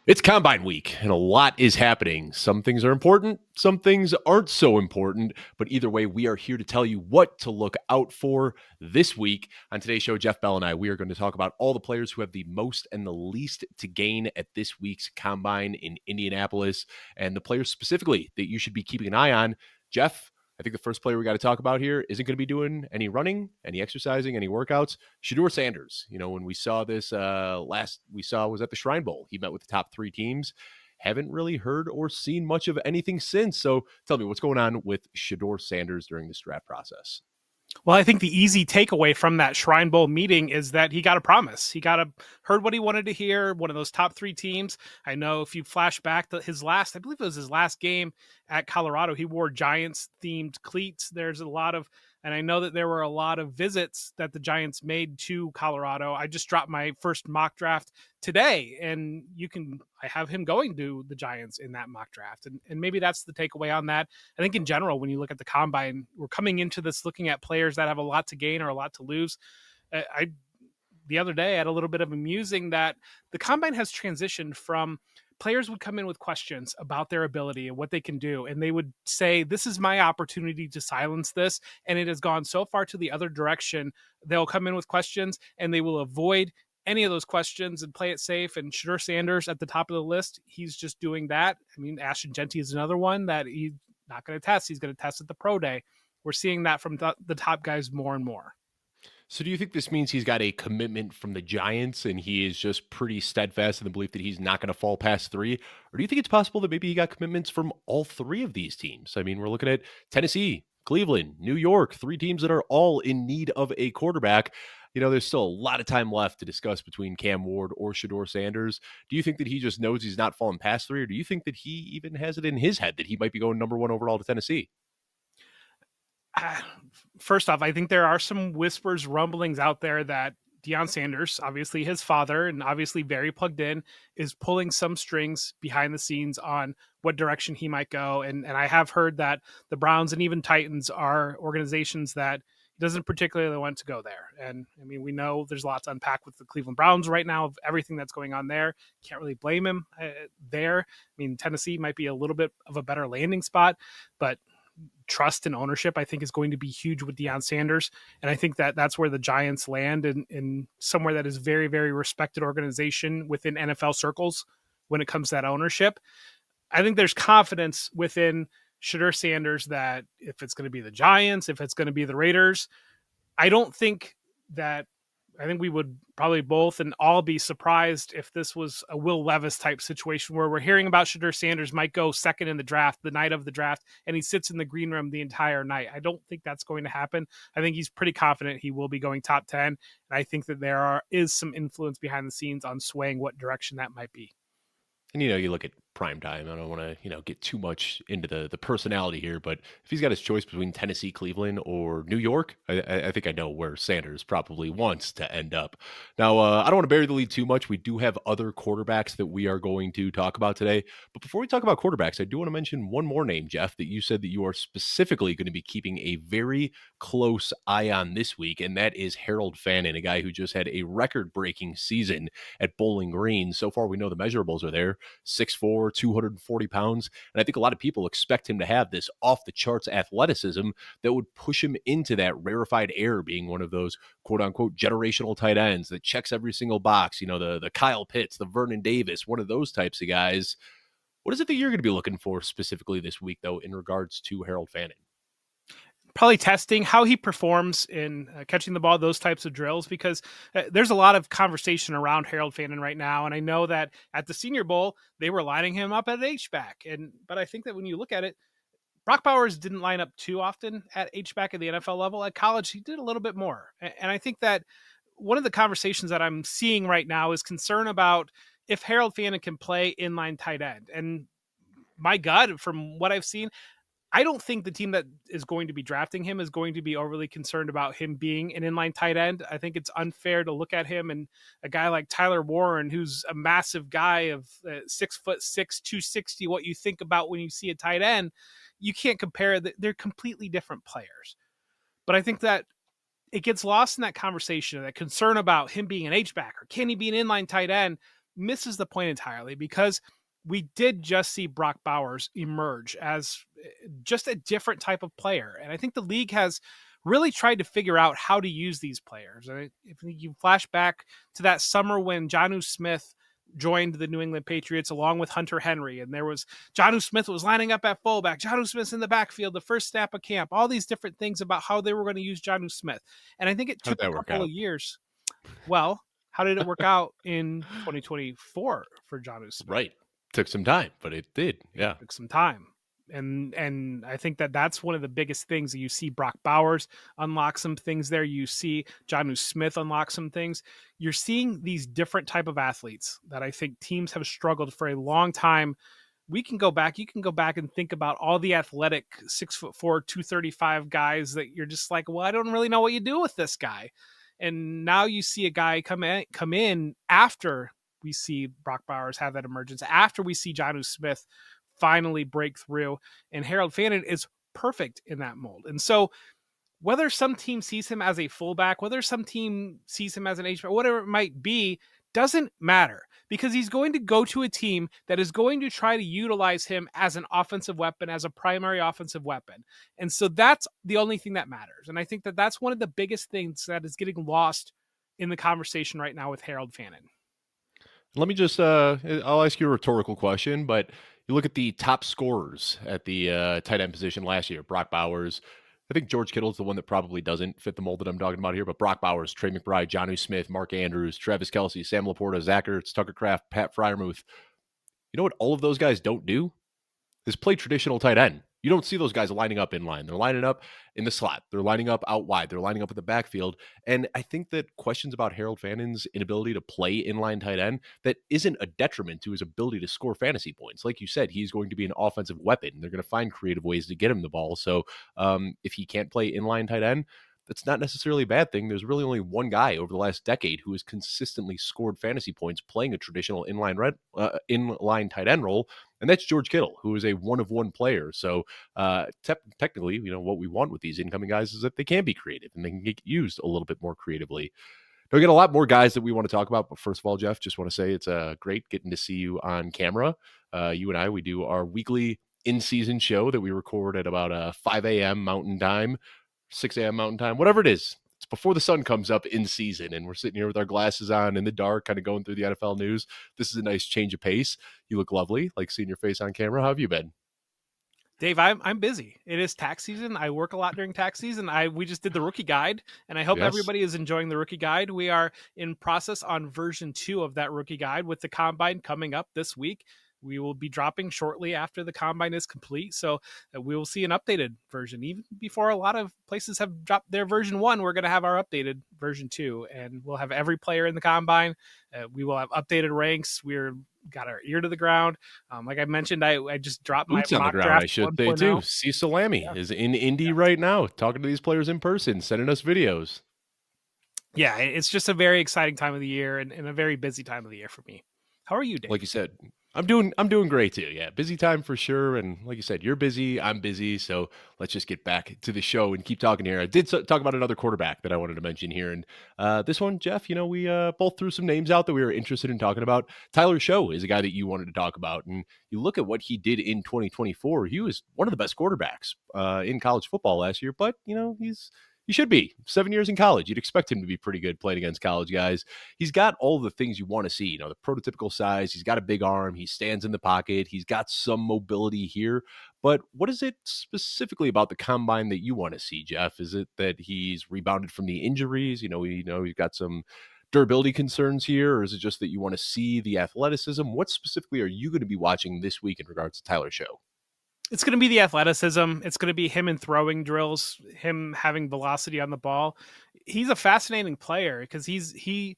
It's combine week and a lot is happening. Some things are important, some things aren't so important, but either way, we are here to tell you what to look out for this week. On today's show, Jeff Bell and I, we are going to talk about all the players who have the most and the least to gain at this week's combine in Indianapolis and the players specifically that you should be keeping an eye on. Jeff, I think the first player we got to talk about here isn't going to be doing any running, any exercising, any workouts. Shedeur Sanders. You know, when we saw this was at the Shrine Bowl. He met with the top three teams. Haven't really heard or seen much of anything since. So tell me what's going on with Shedeur Sanders during this draft process. Well, I think the easy takeaway from that Shrine Bowl meeting is that he got a promise. Heard what he wanted to hear, one of those top three teams. I know if you flash back to I believe it was his last game at Colorado, he wore Giants themed cleats. And I know that there were a lot of visits that the Giants made to Colorado. I just dropped my first mock draft today, and I have him going to the Giants in that mock draft. And maybe that's the takeaway on that. I think in general, when you look at the combine, we're coming into this looking at players that have a lot to gain or a lot to lose. The other day I had a little bit of amusing that the combine has transitioned from players would come in with questions about their ability and what they can do. And they would say, this is my opportunity to silence this. And it has gone so far to the other direction. They'll come in with questions and they will avoid any of those questions and play it safe. And Shedeur Sanders at the top of the list, he's just doing that. I mean, Ashton Genty is another one that he's not going to test. He's going to test at the pro day. We're seeing that from the top guys more and more. So do you think this means he's got a commitment from the Giants and he is just pretty steadfast in the belief that he's not going to fall past three? Or do you think it's possible that maybe he got commitments from all three of these teams? I mean, we're looking at Tennessee, Cleveland, New York, three teams that are all in need of a quarterback. You know, there's still a lot of time left to discuss between Cam Ward or Shedeur Sanders. Do you think that he just knows he's not falling past three? Or do you think that he even has it in his head that he might be going number one overall to Tennessee? First off, I think there are some whispers, rumblings out there that Deion Sanders, obviously his father and obviously very plugged in, is pulling some strings behind the scenes on what direction he might go. And I have heard that the Browns and even Titans are organizations that he doesn't particularly want to go there. And I mean, we know there's a lot to unpack with the Cleveland Browns right now of everything that's going on there. Can't really blame him there. I mean, Tennessee might be a little bit of a better landing spot, but trust and ownership, I think, is going to be huge with Deion Sanders. And I think that that's where the Giants land in somewhere that is very, very respected organization within NFL circles when it comes to that ownership. I think there's confidence within Shedeur Sanders that if it's going to be the Giants, if it's going to be the Raiders, I think we would probably both and all be surprised if this was a Will Levis type situation where we're hearing about Shedeur Sanders might go second in the draft, the night of the draft, and he sits in the green room the entire night. I don't think that's going to happen. I think he's pretty confident he will be going top 10. And I think that there is some influence behind the scenes on swaying what direction that might be. And, you know, you look at prime time. I don't want to, get too much into the personality here, but if he's got his choice between Tennessee, Cleveland, or New York, I think I know where Sanders probably wants to end up. Now, I don't want to bury the lead too much. We do have other quarterbacks that we are going to talk about today. But before we talk about quarterbacks, I do want to mention one more name, Jeff, that you said that you are specifically going to be keeping a very close eye on this week, and that is Harold Fannin, a guy who just had a record-breaking season at Bowling Green. So far, we know the measurables are there. 6'4", 240 pounds. And I think a lot of people expect him to have this off-the-charts athleticism that would push him into that rarefied air, being one of those quote-unquote generational tight ends that checks every single box. You know, the Kyle Pitts, the Vernon Davis, one of those types of guys. What is it that you're going to be looking for specifically this week, though, in regards to Harold Fannin? Probably testing how he performs in catching the ball, those types of drills, because there's a lot of conversation around Harold Fannin right now. And I know that at the Senior Bowl, they were lining him up at H-back. But I think that when you look at it, Brock Bowers didn't line up too often at H-back at the NFL level. At college, he did a little bit more. And I think that one of the conversations that I'm seeing right now is concern about if Harold Fannin can play inline tight end. And my gut, from what I've seen, I don't think the team that is going to be drafting him is going to be overly concerned about him being an inline tight end. I think it's unfair to look at him and a guy like Tyler Warren, who's a massive guy of 6'6", 260, what you think about when you see a tight end. You can't compare. They're completely different players. But I think that it gets lost in that conversation, that concern about him being an H-back or can he be an inline tight end? misses the point entirely, because we did just see Brock Bowers emerge as just a different type of player. And I think the league has really tried to figure out how to use these players. And if you flash back to that summer when Jonnu Smith joined the New England Patriots along with Hunter Henry, and there was Jonnu Smith was lining up at fullback, Jonnu Smith's in the backfield, the first snap of camp, all these different things about how they were going to use Jonnu Smith. And I think it How did took a that work couple of out? years. Well, how did it work out in 2024 for Jonnu Smith? Right. Took some time, but it did. Yeah. Took some time. And I think that that's one of the biggest things that you see. Brock Bowers unlock some things there. You see Jonnu Smith unlock some things. You're seeing these different type of athletes that I think teams have struggled for a long time. You can go back and think about all the athletic 6'4", 235 guys that you're just like, well, I don't really know what you do with this guy. And now you see a guy come in after we see Brock Bowers have that emergence, after we see Jonnu Smith finally break through, and Harold Fannin is perfect in that mold. And so whether some team sees him as a fullback, whether some team sees him as an H-back, whatever it might be, doesn't matter, because he's going to go to a team that is going to try to utilize him as an offensive weapon, as a primary offensive weapon. And so that's the only thing that matters. And I think that that's one of the biggest things that is getting lost in the conversation right now with Harold Fannin. Let me just I'll ask you a rhetorical question, but you look at the top scorers at the tight end position last year. Brock Bowers. I think George Kittle's the one that probably doesn't fit the mold that I'm talking about here, but Brock Bowers, Trey McBride, Jonnu Smith, Mark Andrews, Travis Kelce, Sam Laporta, Zach Ertz, Tucker Kraft, Pat Fryermuth. You know what all of those guys don't do? Is play traditional tight end. You don't see those guys lining up in line. They're lining up in the slot. They're lining up out wide. They're lining up in the backfield. And I think that questions about Harold Fannin's inability to play inline tight end, that isn't a detriment to his ability to score fantasy points. Like you said, he's going to be an offensive weapon. They're going to find creative ways to get him the ball. So if he can't play inline tight end, that's not necessarily a bad thing. There's really only one guy over the last decade who has consistently scored fantasy points playing a traditional inline tight end role, and that's George Kittle, who is a one-of-one player. So technically, what we want with these incoming guys is that they can be creative and they can get used a little bit more creatively. Now, we got a lot more guys that we want to talk about, but first of all, Jeff, just want to say it's great getting to see you on camera. You and I, we do our weekly in-season show that we record at about 5 a.m. Mountain Time, 6 a.m. Mountain Time, whatever it is. It's before the sun comes up in season, and we're sitting here with our glasses on in the dark, kind of going through the NFL news. This is a nice change of pace. You look lovely, like seeing your face on camera. How have you been? Dave, I'm busy. It is tax season. I work a lot during tax season. We just did the rookie guide, and I hope Yes. everybody is enjoying the rookie guide. We are in process on version 2 of that rookie guide, with the combine coming up this week. We will be dropping shortly after the combine is complete, so we will see an updated version. Even before a lot of places have dropped their version 1, we're going to have our updated version 2, and we'll have every player in the combine. We will have updated ranks. We're got our ear to the ground. Like I mentioned, I just dropped my Boots on the mock ground, I draft should say, too. 1.0. C. Salami Yeah. is in Indy Yeah. right now, talking to these players in person, sending us videos. Yeah, it's just a very exciting time of the year, and a very busy time of the year for me. How are you, Like Dave? you said, I'm doing great too. Yeah, busy time for sure. And like you said, you're busy, I'm busy. So let's just get back to the show and keep talking here. I did talk about another quarterback that I wanted to mention here, and this one, Jeff. We both threw some names out that we were interested in talking about. Tyler Show is a guy that you wanted to talk about, and you look at what he did in 2024. He was one of the best quarterbacks in college football last year, but he should be 7 years in college. You'd expect him to be pretty good playing against college guys. He's got all the things you want to see, the prototypical size. He's got a big arm. He stands in the pocket. He's got some mobility here. But what is it specifically about the combine that you want to see, Jeff? Is it that he's rebounded from the injuries? He's got some durability concerns here, or is it just that you want to see the athleticism? What specifically are you going to be watching this week in regards to Tyler Show? It's going to be the athleticism. It's going to be him in throwing drills, him having velocity on the ball. He's a fascinating player because he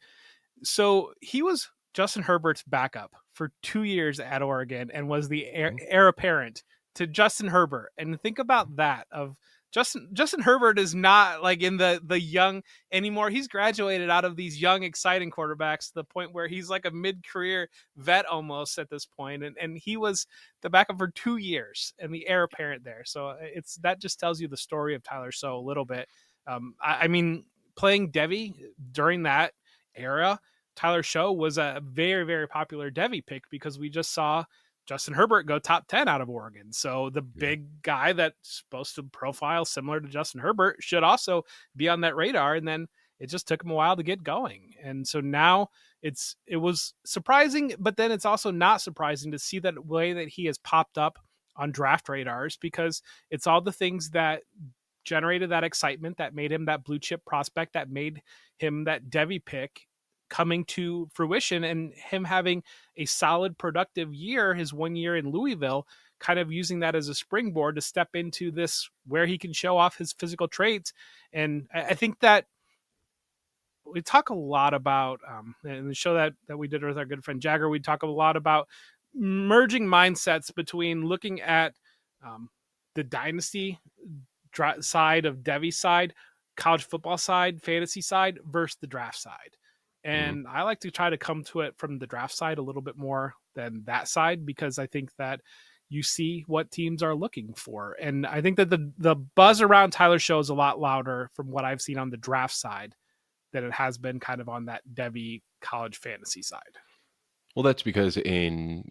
was Justin Herbert's backup for 2 years at Oregon and was the heir apparent to Justin Herbert. And think about that. Of Justin Herbert is not like in the young anymore. He's graduated out of these young, exciting quarterbacks to the point where he's like a mid-career vet almost at this point. And he was the backup for 2 years and the heir apparent there. So that just tells you the story of Tyler So a little bit. I mean, playing Devi during that era, Tyler Show was a very, very popular Devy pick because we just saw Justin Herbert go top 10 out of Oregon. So the Yeah. big guy that's supposed to profile similar to Justin Herbert should also be on that radar. And then it just took him a while to get going. And so now it was surprising, but then it's also not surprising to see that way that he has popped up on draft radars, because it's all the things that generated that excitement, that made him that blue chip prospect, that made him that Devy pick coming to fruition, and him having a solid productive year, his 1 year in Louisville, kind of using that as a springboard to step into this where he can show off his physical traits. And I think that we talk a lot about in the show that we did with our good friend Jagger, we talk a lot about merging mindsets between looking at the dynasty side of Devy's side, college football side, fantasy side versus the draft side. Mhm. And I like to try to come to it from the draft side a little bit more than that side, because I think that you see what teams are looking for. And I think that the buzz around Tyler Show is a lot louder from what I've seen on the draft side than it has been kind of on that Devy college fantasy side. Well, that's because in,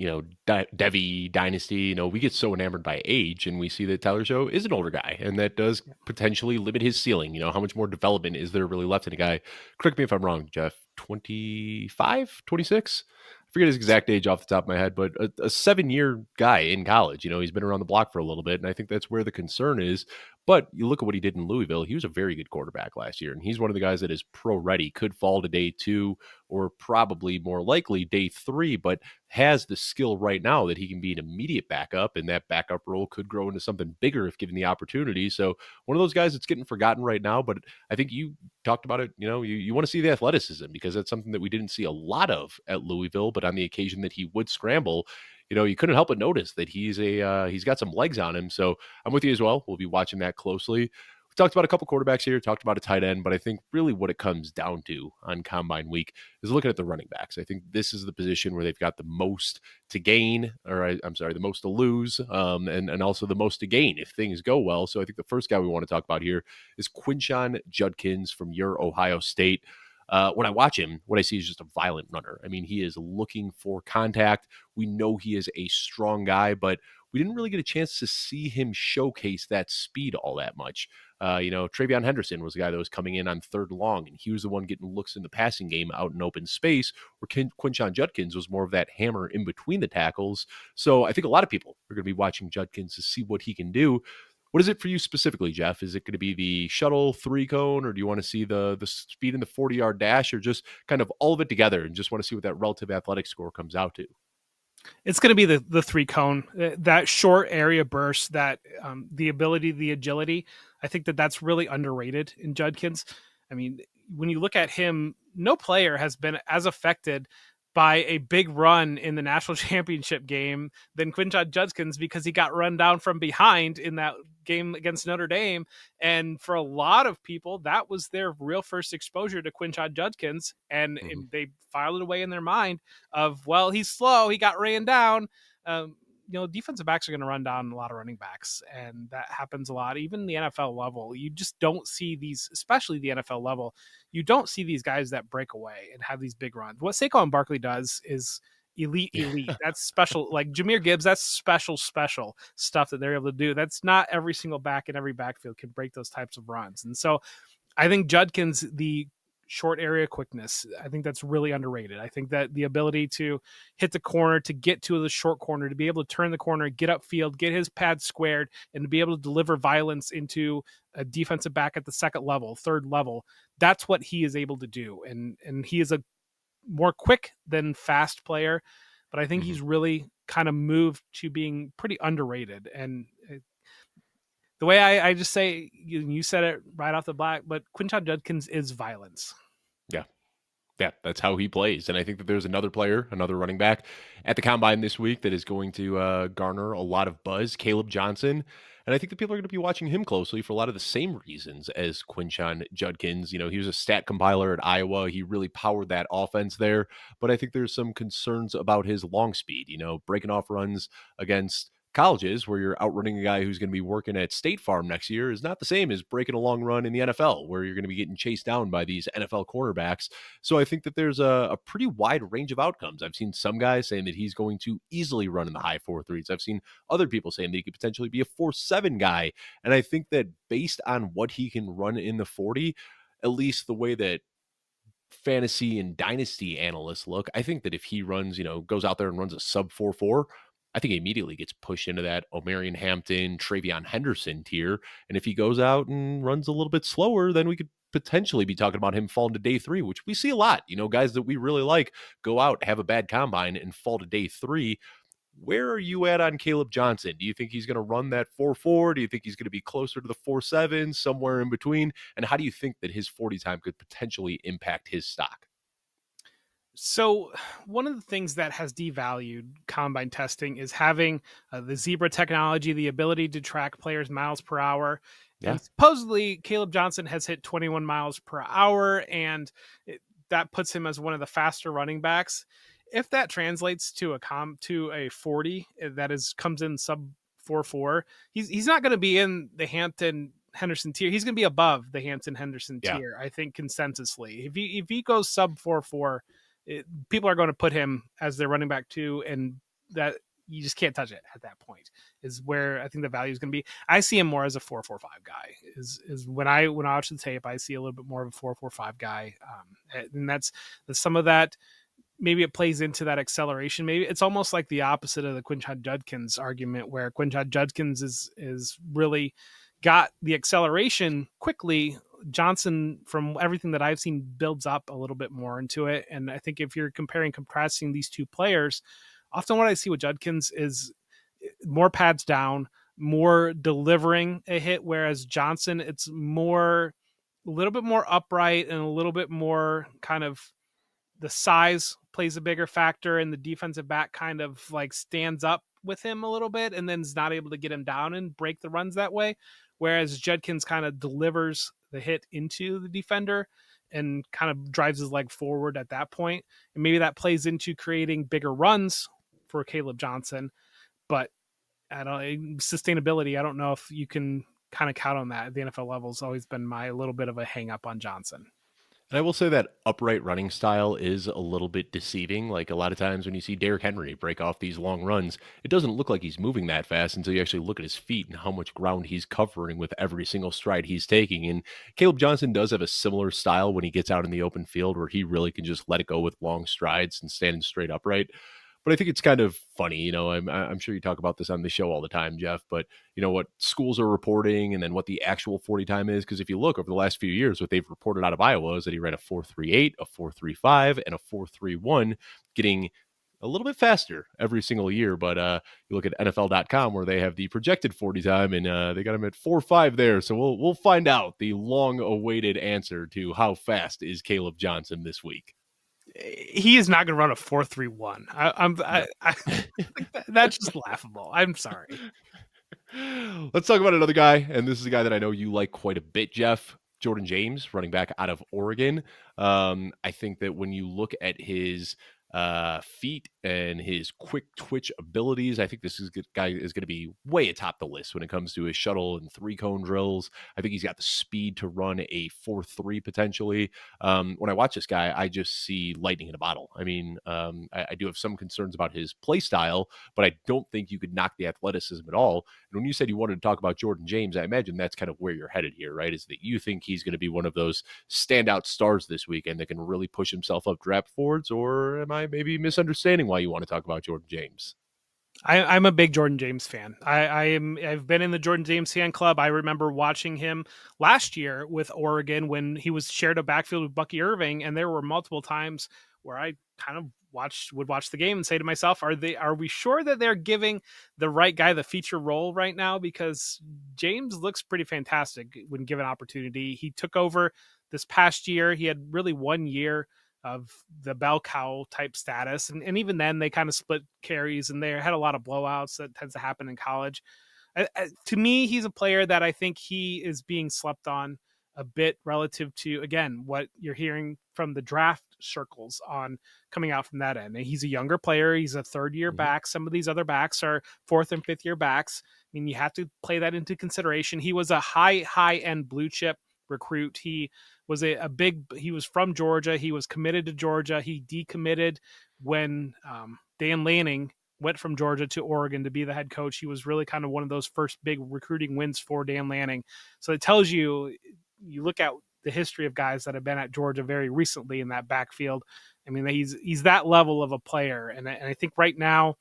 Devi Dynasty, we get so enamored by age and we see that Tyler Show is an older guy and that does potentially limit his ceiling. How much more development is there really left in a guy? Correct me if I'm wrong, Jeff, 25, 26. I forget his exact age off the top of my head, but a 7-year guy in college, he's been around the block for a little bit. And I think that's where the concern is. But you look at what he did in Louisville. He was a very good quarterback last year. And he's one of the guys that is pro ready, could fall to day 2, or probably more likely day 3, but has the skill right now that he can be an immediate backup, and that backup role could grow into something bigger if given the opportunity. So one of those guys that's getting forgotten right now, but I think you talked about it. You want to see the athleticism, because that's something that we didn't see a lot of at Louisville, but on the occasion that he would scramble, you couldn't help but notice that he's got some legs on him. So I'm with you as well. We'll be watching that closely. We talked about a couple quarterbacks here, talked about a tight end, but I think really what it comes down to on Combine Week is looking at the running backs. I think this is the position where they've got the most to gain, or I'm sorry, the most to lose, and also the most to gain if things go well. So I think the first guy we want to talk about here is Quinshon Judkins from your Ohio State. When I watch him, what I see is just a violent runner. I mean, he is looking for contact. We know he is a strong guy, but we didn't really get a chance to see him showcase that speed all that much. Travion Henderson was the guy that was coming in on third long, and he was the one getting looks in the passing game out in open space, where Quinshon Judkins was more of that hammer in between the tackles. So I think a lot of people are going to be watching Judkins to see what he can do. What is it for you specifically, Jeff? Is it going to be the shuttle 3-cone, or do you want to see the speed in the 40-yard dash, or just kind of all of it together and just want to see what that relative athletic score comes out to? It's going to be the 3-cone, that short area burst, that the ability, the agility. I think that's really underrated in Judkins. I mean, when you look at him, no player has been as affected by a big run in the national championship game than Quinshon Judkins, because he got run down from behind in that game against Notre Dame. And for a lot of people, that was their real first exposure to Quinshon Judkins. And they filed it away in their mind of, well, he's slow, he got ran down. Defensive backs are going to run down a lot of running backs, and that happens a lot. Even the NFL level, you just don't see these, especially the NFL level, you don't see these guys that break away and have these big runs. What Saquon Barkley does is elite. That's special. Like Jahmyr Gibbs, that's special stuff that they're able to do. That's not every single back in every backfield can break those types of runs. And so I think Judkins, the short area quickness, I think that's really underrated. I think that the ability to hit the corner, to get to the short corner, to be able to turn the corner, get upfield, get his pad squared, and to be able to deliver violence into a defensive back at the second level, third level, that's what he is able to do. And he is a more quick than fast player, but I think he's really kind of moved to being pretty underrated. And the way I just say, you said it right off the bat, but Quinshon Judkins is violence. Yeah. Yeah, that's how he plays. And I think that there's another player, another running back at the Combine this week that is going to garner a lot of buzz, Kaleb Johnson. And I think that people are going to be watching him closely for a lot of the same reasons as Quinshon Judkins. He was a stat compiler at Iowa. He really powered that offense there. But I think there's some concerns about his long speed, breaking off runs against colleges where you're outrunning a guy who's going to be working at State Farm next year is not the same as breaking a long run in the NFL where you're going to be getting chased down by these NFL quarterbacks. So I think that there's a pretty wide range of outcomes. I've seen some guys saying that he's going to easily run in the high 4.3s. I've seen other people saying that he could potentially be a 4.7 guy. And I think that based on what he can run in the 40, at least the way that fantasy and dynasty analysts look, I think that if he runs, goes out there and runs a sub 4.4, I think he immediately gets pushed into that Omarion Hampton, Travion Henderson tier. And if he goes out and runs a little bit slower, then we could potentially be talking about him falling to day 3, which we see a lot. Guys that we really like go out, have a bad combine, and fall to day 3. Where are you at on Kaleb Johnson? Do you think he's going to run that 4.4? Do you think he's going to be closer to the 4.7, somewhere in between? And how do you think that his 40 time could potentially impact his stock? So, one of the things that has devalued combine testing is having the zebra technology, the ability to track players' miles per hour. Yeah. And supposedly, Kaleb Johnson has hit 21 miles per hour, and that puts him as one of the faster running backs. If that translates to a 40 that is comes in sub 4.4, he's not going to be in the Hampton Henderson tier. He's going to be above the Hampton Henderson Yeah. tier, I think, consensusly. If he goes sub 4.4, people are going to put him as their running back too, and that you just can't touch it at that point. Is where I think the value is going to be. I see him more as a 4.45 guy. Is when I watch the tape, I see a little bit more of a 4.45 guy, and that's some of that. Maybe it plays into that acceleration. Maybe it's almost like the opposite of the Quinshad Judkins argument, where Quinshad Judkins is really got the acceleration quickly. Johnson, from everything that I've seen, builds up a little bit more into it. And I think if you're contrasting these two players, often what I see with Judkins is more pads down, more delivering a hit, whereas Johnson, it's more, a little bit more upright and a little bit more kind of the size plays a bigger factor, and the defensive back kind of like stands up with him a little bit and then is not able to get him down and break the runs that way. Whereas Judkins kind of delivers the hit into the defender and kind of drives his leg forward at that point. And maybe that plays into creating bigger runs for Kaleb Johnson. But I don't sustainability. I don't know if you can kind of count on that at the NFL level. Has always been my little bit of a hang up on Johnson. And I will say that upright running style is a little bit deceiving. Like a lot of times when you see Derrick Henry break off these long runs, it doesn't look like he's moving that fast until you actually look at his feet and how much ground he's covering with every single stride he's taking. And Kaleb Johnson does have a similar style when he gets out in the open field where he really can just let it go with long strides and standing straight upright. But I think it's kind of funny, I'm sure you talk about this on the show all the time, Jeff, but what schools are reporting and then what the actual 40 time is. Because if you look over the last few years, what they've reported out of Iowa is that he ran a 4.38, a 4.35, and a 4.31, getting a little bit faster every single year. But you look at NFL.com where they have the projected 40 time and they got him at 4.5 there. So we'll find out the long awaited answer to how fast is Kaleb Johnson this week. He is not going to run a 4.31. That's just laughable. I'm sorry. Let's talk about another guy, and this is a guy that I know you like quite a bit, Jeff. Jordan James, running back out of Oregon. I think that when you look at his feet and his quick twitch abilities, I think this guy is going to be way atop the list when it comes to his shuttle and 3-cone drills. I think he's got the speed to run a 4.3 potentially. When I watch this guy, I just see lightning in a bottle. I mean, I do have some concerns about his play style, but I don't think you could knock the athleticism at all. And when you said you wanted to talk about Jordan James, I imagine that's kind of where you're headed here, right? Is that you think he's going to be one of those standout stars this weekend that can really push himself up draft boards, or am I maybe misunderstanding why you want to talk about Jordan James? I'm a big Jordan James fan. I've been in the Jordan James fan club. I remember watching him last year with Oregon when he was shared a backfield with Bucky Irving, and there were multiple times where I kind of would watch the game and say to myself, are we sure that they're giving the right guy the feature role right now? Because James looks pretty fantastic when given opportunity. He took over this past year. He had really 1 year of the bell cow type status. And even then they kind of split carries and they had a lot of blowouts that tends to happen in college. To me, he's a player that I think he is being slept on a bit relative to, again, what you're hearing from the draft circles on coming out from that end. And he's a younger player. He's a third year Mhm. back. Some of these other backs are fourth and fifth year backs. I mean, you have to play that into consideration. He was a high end blue chip recruit. He was he was from Georgia. He was committed to Georgia. He decommitted when Dan Lanning went from Georgia to Oregon to be the head coach. He was really kind of one of those first big recruiting wins for Dan Lanning. So it tells you, you look at the history of guys that have been at Georgia very recently in that backfield. I mean, he's that level of a player. And I think right now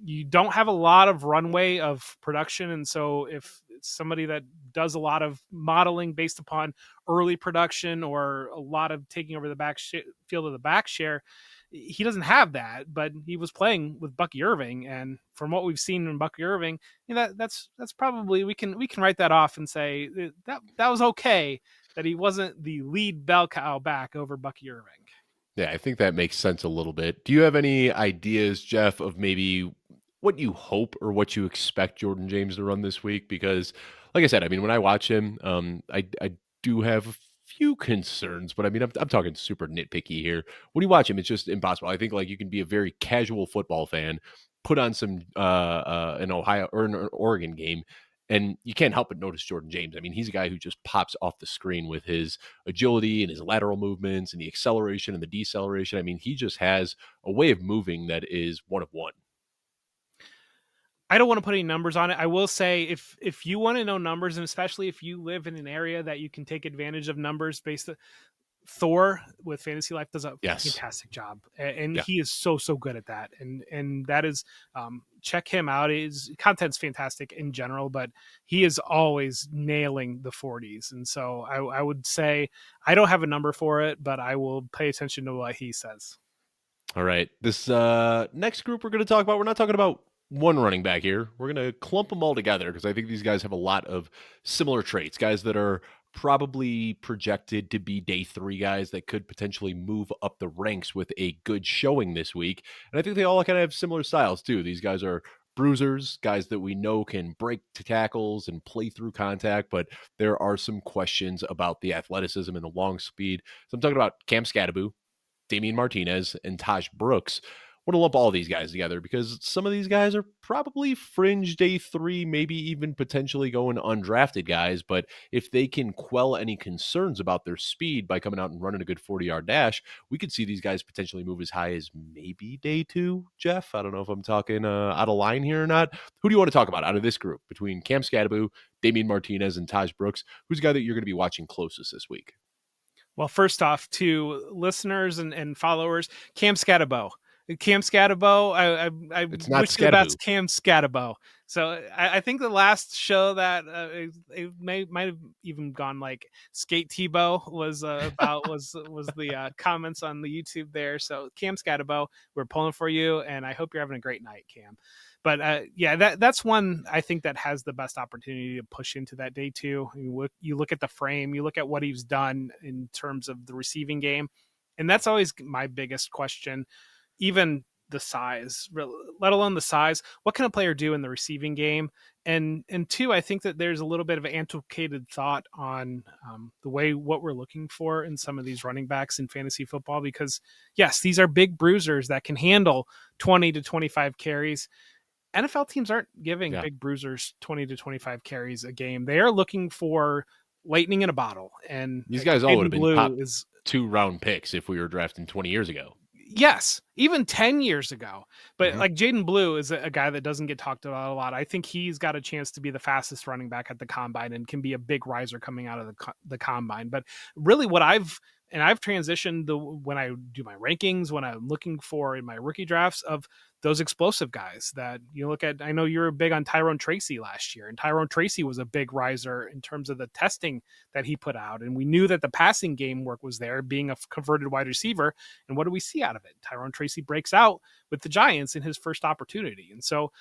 you don't have a lot of runway of production. And so if it's somebody that does a lot of modeling based upon early production or a lot of taking over the field of the back share, he doesn't have that, but he was playing with Bucky Irving, and from what we've seen in Bucky Irving, that's probably, we can write that off and say that was okay, that he wasn't the lead bell cow back over Bucky Irving. Yeah, I think that makes sense a little bit. Do you have any ideas, Jeff, of maybe what you hope or what you expect Jordan James to run this week? Because, like I said, I mean, when I watch him, I do have a few concerns, but I mean, I'm talking super nitpicky here. When you watch him, it's just impossible. I think like you can be a very casual football fan, put on some an Ohio or an Oregon game, and you can't help but notice Jordan James. I mean, he's a guy who just pops off the screen with his agility and his lateral movements and the acceleration and the deceleration. I mean, he just has a way of moving that is one of one. I don't want to put any numbers on it. I will say, if you want to know numbers, and especially if you live in an area that you can take advantage of numbers based, Thor with Fantasy Life does a Yes. fantastic job, and Yeah. he is so good at that. And that is, check him out. His content's fantastic in general, but he is always nailing the 40s. And so I would say I don't have a number for it, but I will pay attention to what he says. All right. This next group we're going to talk about, we're not talking about one running back here. We're going to clump them all together because I think these guys have a lot of similar traits. Guys that are probably projected to be day three guys that could potentially move up the ranks with a good showing this week. And I think they all kind of have similar styles too. These guys are bruisers, guys that we know can break to tackles and play through contact, but there are some questions about the athleticism and the long speed. So I'm talking about Cam Scadaboo, Damian Martinez, and Taj Brooks. I want to lump all these guys together because some of these guys are probably fringe day three, maybe even potentially going undrafted guys. But if they can quell any concerns about their speed by coming out and running a good 40-yard dash, we could see these guys potentially move as high as maybe day two, Jeff. I don't know if I'm talking out of line here or not. Who do you want to talk about out of this group between Cam Scadaboo, Damian Martinez, and Taj Brooks? Who's the guy that you're going to be watching closest this week? Well, first off, to listeners and followers, Cam Scatabo. Cam Scatabo, I It's not wish you the Scadaboo. best, Cam Scatabo. So I think the last show that it might have even gone like Skate Tebow was about was the comments on the YouTube there. So Cam Scatabo, we're pulling for you, and I hope you're having a great night, Cam. But yeah, that's one I think that has the best opportunity to push into that day two. You look at the frame, you look at what he's done in terms of the receiving game, and that's always my biggest question. Even the size, let alone the size, what can a player do in the receiving game? And two, I think that there's a little bit of antiquated thought on the way what we're looking for in some of these running backs in fantasy football, because yes, these are big bruisers that can handle 20 to 25 carries. NFL teams aren't giving Yeah. big bruisers 20 to 25 carries a game. They are looking for lightning in a bottle. And These guys all would have Jaden been Blue top is, 2 round picks if we were drafting 20 years ago. yes, even 10 years ago. But Mhm. like Jaden Blue is a guy that doesn't get talked about a lot. I think he's got a chance to be the fastest running back at the combine and can be a big riser coming out of the combine. But really what I've transitioned when I do my rankings, when I'm looking for in my rookie drafts, of those explosive guys that you look at. I know you were big on Tyrone Tracy last year, and Tyrone Tracy was a big riser in terms of the testing that he put out. And we knew that the passing game work was there, being a converted wide receiver. And what do we see out of it? Tyrone Tracy breaks out with the Giants in his first opportunity. And so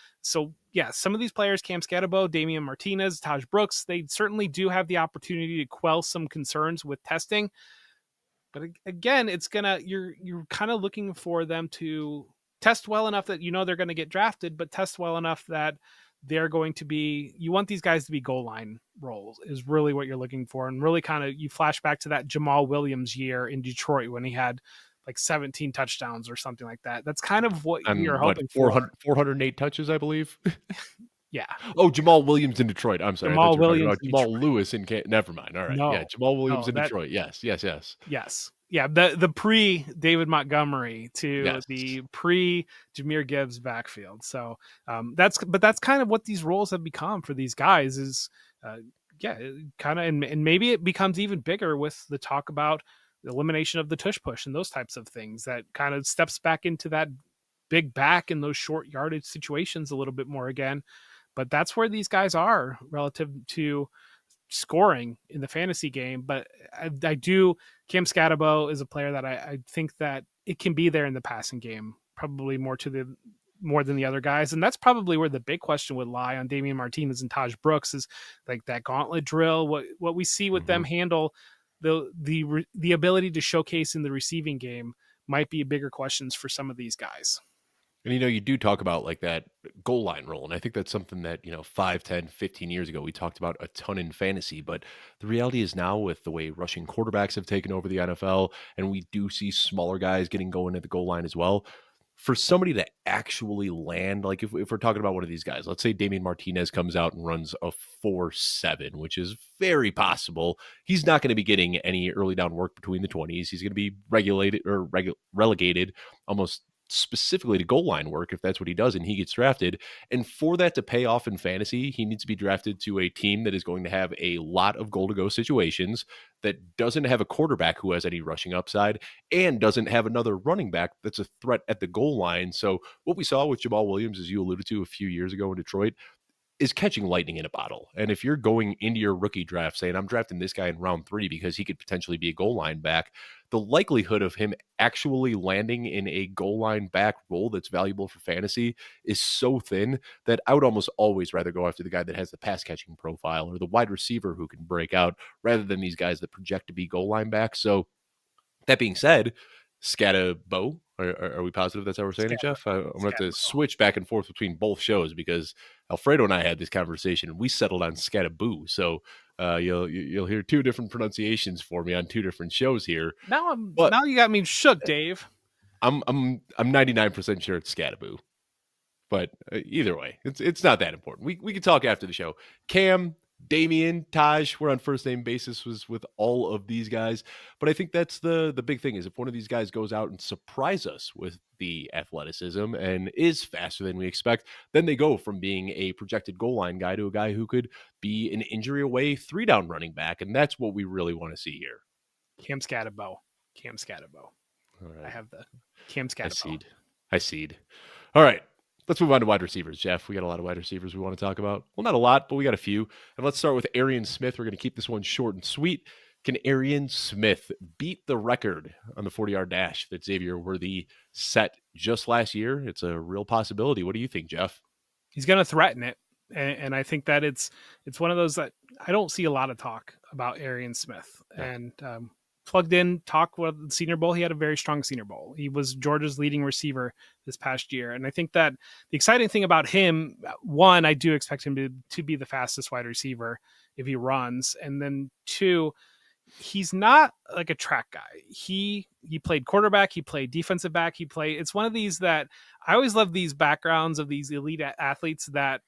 yeah, some of these players, Cam Scatabo, Damian Martinez, Taj Brooks, they certainly do have the opportunity to quell some concerns with testing. But again, you're kind of looking for them to test well enough that they're going to get drafted, but test well enough that they're going to be, you want these guys to be goal line roles is really what you're looking for. And really kind of, you flash back to that Jamal Williams year in Detroit when he had like 17 touchdowns or something like that. That's kind of what we are And what, hoping for. 408 touches, I believe. Yeah. Oh, Jamal Williams in Detroit. I'm sorry. I thought Jamal you were talking Williams about in Jamal Detroit. Lewis in never mind. All right. Yeah, No, Jamal Williams no, in that, Detroit. Yes, yes, yes. yes. Yeah, the pre David Montgomery to Yes. the pre Jahmyr Gibbs backfield. So that's kind of what these roles have become for these guys is uh, yeah, kind of, and maybe it becomes even bigger with the talk about the elimination of the tush push and those types of things that kind of steps back into that big back in those short yardage situations a little bit more again. But that's where these guys are relative to scoring in the fantasy game. But I do, Cam Scatabo is a player that I think that it can be there in the passing game, probably more than the other guys. And that's probably where the big question would lie on Damian Martinez and Taj Brooks is like that gauntlet drill, what we see with them Mhm. handle the ability to showcase in the receiving game might be bigger questions for some of these guys. And you do talk about like that goal line role. And I think that's something that, 5, 10, 15 years ago, we talked about a ton in fantasy. But the reality is now with the way rushing quarterbacks have taken over the NFL, and we do see smaller guys getting going at the goal line as well. For somebody to actually land, like if we're talking about one of these guys, let's say Damian Martinez comes out and runs a 4.7, which is very possible. He's not going to be getting any early down work between the 20s. He's going to be regulated or relegated almost specifically to goal line work if that's what he does and he gets drafted. And for that to pay off in fantasy, he needs to be drafted to a team that is going to have a lot of goal to go situations, that doesn't have a quarterback who has any rushing upside, and doesn't have another running back that's a threat at the goal line. So what we saw with Jamal Williams, as you alluded to a few years ago in Detroit, is catching lightning in a bottle. And if you're going into your rookie draft saying, I'm drafting this guy in round 3 because he could potentially be a goal line back, the likelihood of him actually landing in a goal line back role that's valuable for fantasy is so thin that I would almost always rather go after the guy that has the pass catching profile or the wide receiver who can break out rather than these guys that project to be goal line back. So that being said, Scatabo, are we positive that's how we're saying it, Scat, Jeff? I'm going to have to Scatabo. switch back and forth between both shows because Alfredo and I had this conversation and we settled on Scataboo. So you'll hear two different pronunciations for me on two different shows here. But Now you got me shook, Dave. I'm 99% sure it's Scataboo. But either way, it's not that important. We can talk after the show. Cam, Damian, Taj, we're on first name basis with all of these guys. But I think that's the big thing is if one of these guys goes out and surprise us with the athleticism and is faster than we expect, then they go from being a projected goal line guy to a guy who could be an injury away 3-down running back. And that's what we really want to see here. Cam Scatabo. Cam Scatabo. All I right. have the Cam Scatabo. I seed. All right. Let's move on to wide receivers, Jeff. We got a lot of wide receivers we want to talk about. Well, not a lot, but we got a few. And let's start with Arian Smith. We're going to keep this one short and sweet. Can Arian Smith beat the record on the 40-yard dash that Xavier Worthy set just last year? It's a real possibility. What do you think, Jeff? He's going to threaten it, and I think that it's one of those that I don't see a lot of talk about Arian Smith. No. And plugged in talk with the Senior Bowl. He had a very strong Senior Bowl. He was Georgia's leading receiver this past year, and I think that the exciting thing about him, one, I do expect him to be the fastest wide receiver if he runs, and then two, he's not like a track guy. He played quarterback, he played defensive back, it's one of these that I always love these backgrounds of these elite athletes that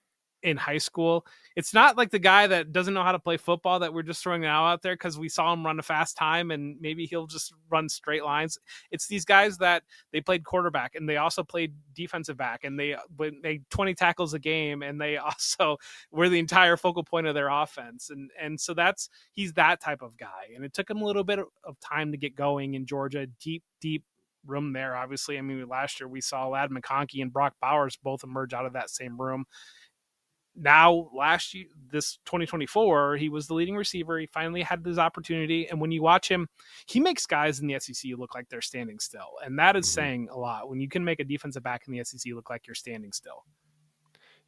in high school, it's not like the guy that doesn't know how to play football that we're just throwing now out there because we saw him run a fast time and maybe he'll just run straight lines. It's these guys that they played quarterback and they also played defensive back and they 20 tackles a game and they also were the entire focal point of their offense. And so he's that type of guy. And it took him a little bit of time to get going in Georgia. Deep room there. Obviously, I mean, last year we saw Ladd McConkey and Brock Bowers both emerge out of that same room. Now, last year, this 2024, he was the leading receiver. He finally had this opportunity. And when you watch him, he makes guys in the SEC look like they're standing still. And that is saying a lot when you can make a defensive back in the SEC look like you're standing still.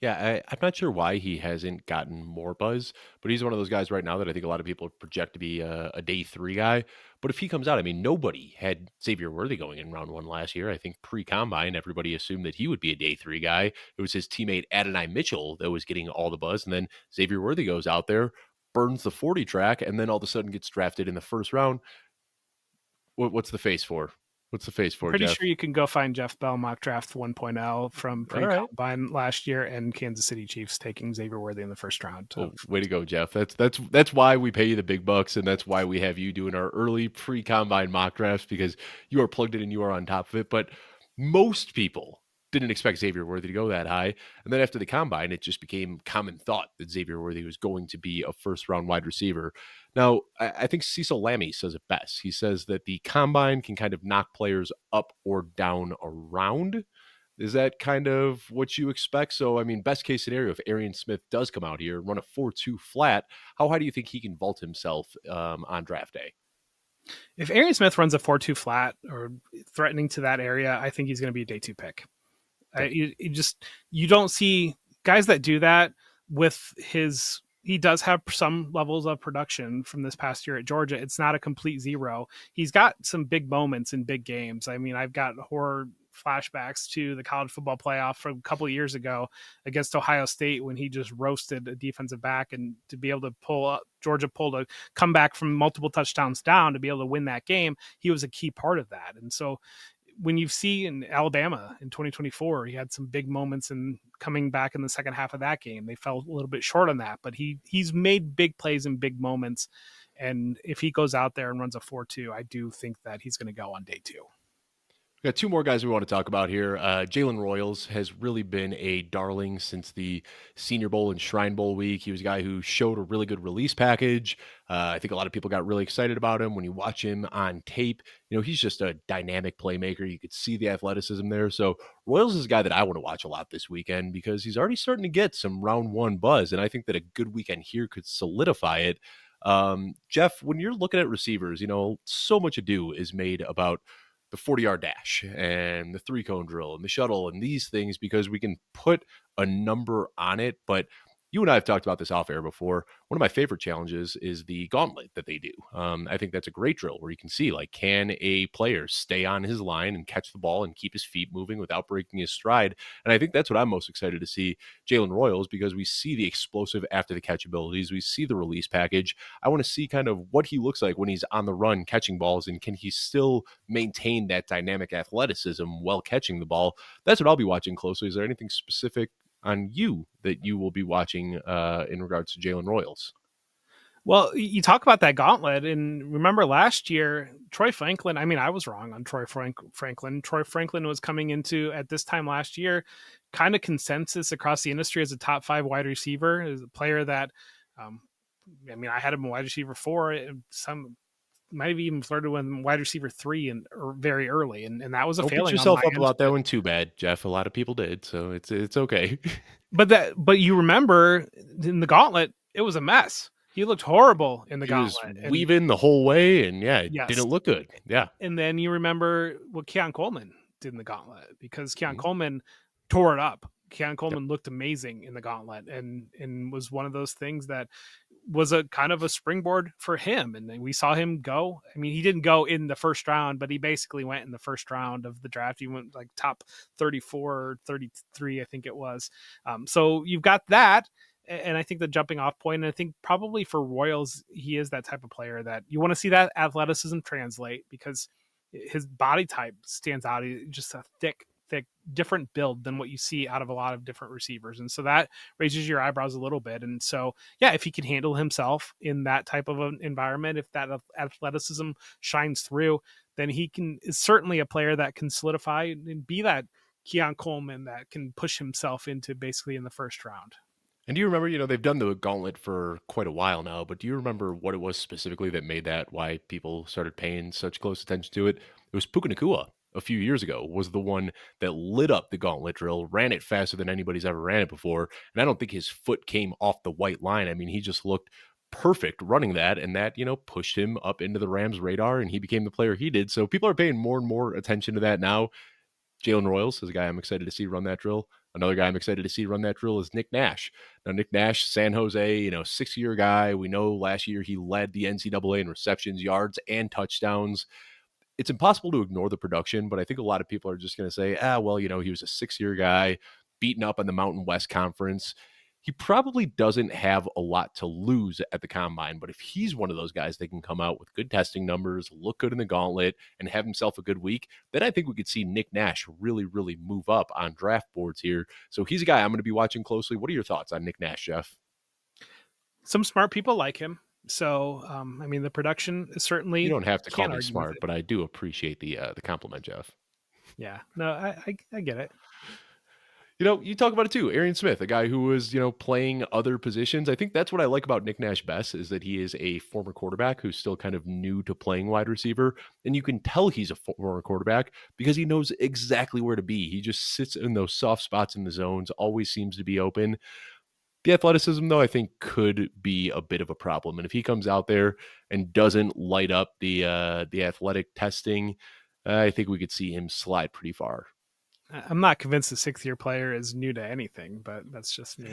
Yeah, I'm not sure why he hasn't gotten more buzz, but he's one of those guys right now that I think a lot of people project to be a day three guy. But if he comes out, I mean, nobody had Xavier Worthy going in round one last year. I think pre combine, everybody assumed that he would be a day three guy. It was his teammate Adonai Mitchell that was getting all the buzz. And then Xavier Worthy goes out there, burns the 40 track, and then all of a sudden gets drafted in the first round. What's the face for? What's the face I'm for, pretty Jeff? sure you can go find Jeff Bell mock draft 1.0 from All right. pre-combine last year, and Kansas City Chiefs taking Xavier Worthy in the first round Well, of. way to go, Jeff. That's why we pay you the big bucks, and that's why we have you doing our early pre-combine mock drafts because you are plugged in and you are on top of it. But most people didn't expect Xavier Worthy to go that high. And then after the combine, it just became common thought that Xavier Worthy was going to be a first round wide receiver. Now, I think Cecil Lammey says it best. He says that the combine can kind of knock players up or down around. Is that kind of what you expect? So, I mean, best case scenario, if Arian Smith does come out here and run a 4.2 flat, how high do you think he can vault himself on draft day? If Arian Smith runs a 4.2 flat or threatening to that area, I think he's going to be a day two pick. Okay. You don't see guys that do that with his. He does have some levels of production from this past year at Georgia. It's not a complete zero. He's got some big moments in big games. I mean, I've got horror flashbacks to the college football playoff from a couple of years ago against Ohio State when he just roasted a defensive back, and to be able to pull up Georgia pulled a comeback from multiple touchdowns down to be able to win that game. He was a key part of that. And so when you see in Alabama in 2024, he had some big moments and coming back in the second half of that game. They fell a little bit short on that, but he's made big plays in big moments. And if he goes out there and runs a 4.2, I do think that he's going to go on day two. We got two more guys we want to talk about here. Jalen Royals has really been a darling since the Senior Bowl and Shrine Bowl week. He was a guy who showed a really good release package. I think a lot of people got really excited about him when you watch him on tape. You know, he's just a dynamic playmaker. You could see the athleticism there. So Royals is a guy that I want to watch a lot this weekend because he's already starting to get some round one buzz. And I think that a good weekend here could solidify it. Jeff, when you're looking at receivers, you know, so much ado is made about the 40-yard dash and the three cone drill and the shuttle and these things because we can put a number on it. But you and I have talked about this off air before. One of my favorite challenges is the gauntlet that they do. I think that's a great drill where you can see, like, can a player stay on his line and catch the ball and keep his feet moving without breaking his stride? And I think that's what I'm most excited to see Jalen Royals, because we see the explosive after the catch abilities. We see the release package. I want to see kind of what he looks like when he's on the run catching balls, and can he still maintain that dynamic athleticism while catching the ball? That's what I'll be watching closely. Is there anything specific on you that you will be watching in regards to Jalen Royals? Well, you talk about that gauntlet, and remember last year, Troy Franklin. I mean, I was wrong on Franklin. Troy Franklin was coming into at this time last year, kind of consensus across the industry as a top 5 wide receiver, as a player that, um, I mean, I had him a wide receiver 4. Some might have even flirted with wide receiver 3 and very early, and that was a Don't beat failing on my yourself up end. about that one too bad, Jeff. A lot of people did, so it's okay. But you remember in the gauntlet, it was a mess. He looked horrible in the He was gauntlet, and weaving the whole way, and yeah, it yes, didn't look good. Yeah. and then you remember what Keon Coleman did in the gauntlet, because Keon Mhm. Coleman tore it up. Keon Yep. Coleman looked amazing in the gauntlet, and was one of those things that was a kind of a springboard for him. And then we saw him go. I mean, he didn't go in the first round, but he basically went in the first round of the draft. He went like top 34 or 33, I think it was. So you've got that. And I think the jumping off point, and I think probably for Royals, he is that type of player that you want to see that athleticism translate, because his body type stands out. He's just a thick, different build than what you see out of a lot of different receivers. And so that raises your eyebrows a little bit. And so, yeah, if he can handle himself in that type of an environment, if that athleticism shines through, then is certainly a player that can solidify and be that Keon Coleman that can push himself into basically in the first round. And do you remember, you know, they've done the gauntlet for quite a while now, but do you remember what it was specifically that made that why people started paying such close attention to it? It was Puka Nakua a few years ago was the one that lit up the gauntlet drill, ran it faster than anybody's ever ran it before. And I don't think his foot came off the white line. I mean, he just looked perfect running that, and that, you know, pushed him up into the Rams radar and he became the player he did. So people are paying more and more attention to that now. Jalen Royals is a guy I'm excited to see run that drill. Another guy I'm excited to see run that drill is Nick Nash. Now, Nick Nash, San Jose, 6-year guy. We know last year he led the NCAA in receptions, yards, and touchdowns. It's impossible to ignore the production, but I think a lot of people are just going to say, well, he was a 6-year guy, beaten up in the Mountain West Conference. He probably doesn't have a lot to lose at the combine, but if he's one of those guys that can come out with good testing numbers, look good in the gauntlet, and have himself a good week, then I think we could see Nick Nash really, really move up on draft boards here. So he's a guy I'm going to be watching closely. What are your thoughts on Nick Nash, Jeff? Some smart people like him. So, the production is certainly, You don't have to call can't me argue with smart, it. but I do appreciate the compliment, Jeff. Yeah, no, I get it. You talk about it too. Arian Smith, a guy who was, playing other positions. I think that's what I like about Nick Nash best is that he is a former quarterback who's still kind of new to playing wide receiver. And you can tell he's a former quarterback because he knows exactly where to be. He just sits in those soft spots in the zones, always seems to be open. The athleticism, though, I think could be a bit of a problem. And if he comes out there and doesn't light up the athletic testing, I think we could see him slide pretty far. I'm not convinced the 6th-year player is new to anything, but that's just me.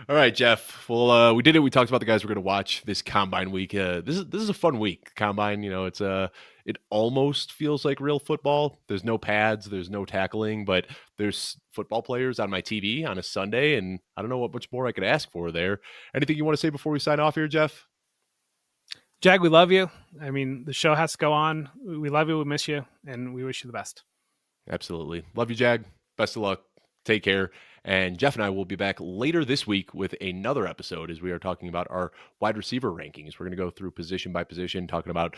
All right, Jeff. Well, we did it. We talked about the guys we're going to watch this combine week. This is a fun week. Combine, it almost feels like real football. There's no pads, there's no tackling, but there's football players on my TV on a Sunday, and I don't know what much more I could ask for there. Anything you want to say before we sign off here, Jeff? Jag, we love you. The show has to go on. We love you. We miss you, and we wish you the best. Absolutely. Love you, Jag. Best of luck. Take care. And Jeff and I will be back later this week with another episode as we are talking about our wide receiver rankings. We're going to go through position by position, talking about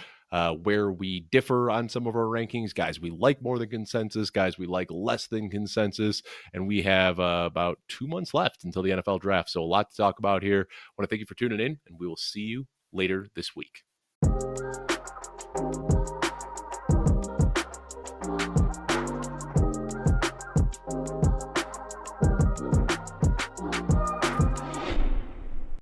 where we differ on some of our rankings, guys we like more than consensus, guys we like less than consensus. And we have about 2 months left until the NFL draft. So a lot to talk about here. I want to thank you for tuning in, and we will see you later this week.